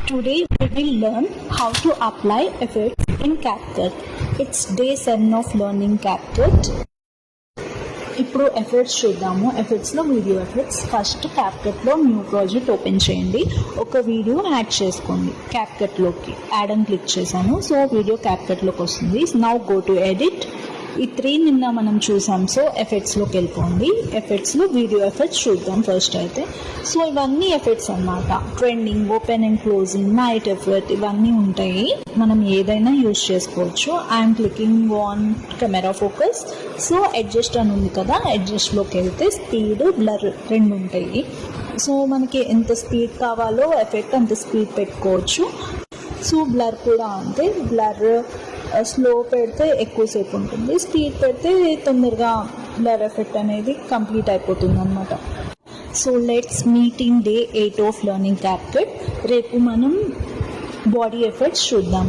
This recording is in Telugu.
Today we will learn how to apply effects in CapCut. It's day 7 of learning CapCut. ఇప్పుడు ఎఫెక్ట్స్ చూద్దాము. ఎఫెక్ట్స్లో వీడియో ఎఫెక్ట్స్. ఫస్ట్ క్యాప్కట్లో న్యూ ప్రాజెక్ట్ ఓపెన్ చేయండి. ఒక వీడియో యాడ్ చేసుకోండి క్యాప్కట్లోకి. యాడ్ అని క్లిక్ చేశాను. సో వీడియో క్యాప్కట్లోకి వస్తుంది. Now go to edit. ఈ 3 నిన్న మనం చూసాం. సో ఎఫెక్ట్స్లోకి వెళ్ళిపోండి. ఎఫెక్ట్స్లో వీడియో ఎఫెక్ట్స్ చూద్దాం ఫస్ట్ అయితే. సో ఇవన్నీ ఎఫెక్ట్స్ అన్నమాట. Trending, open and closing, night effect ఇవన్నీ ఉంటాయి. మనం ఏదైనా యూజ్ చేసుకోవచ్చు. I'm clicking on camera focus. So adjust అని ఉంది కదా, అడ్జస్ట్లోకి వెళ్తే స్పీడ్, బ్లర్ రెండు ఉంటాయి. సో మనకి ఎంత స్పీడ్ కావాలో ఎఫెక్ట్ అంత స్పీడ్ పెట్టుకోవచ్చు. సో బ్లర్ కూడా అంతే. బ్లర్ స్లో పెడితే ఎక్కువసేపు ఉంటుంది, స్పీడ్ పెడితే తొందరగా బ్లర్ ఎఫెక్ట్ అనేది కంప్లీట్ అయిపోతుంది అన్నమాట. So let's meet in day 8 of learning CapCut. రేపు మనం బాడీ ఎఫెక్ట్స్ చూద్దాం.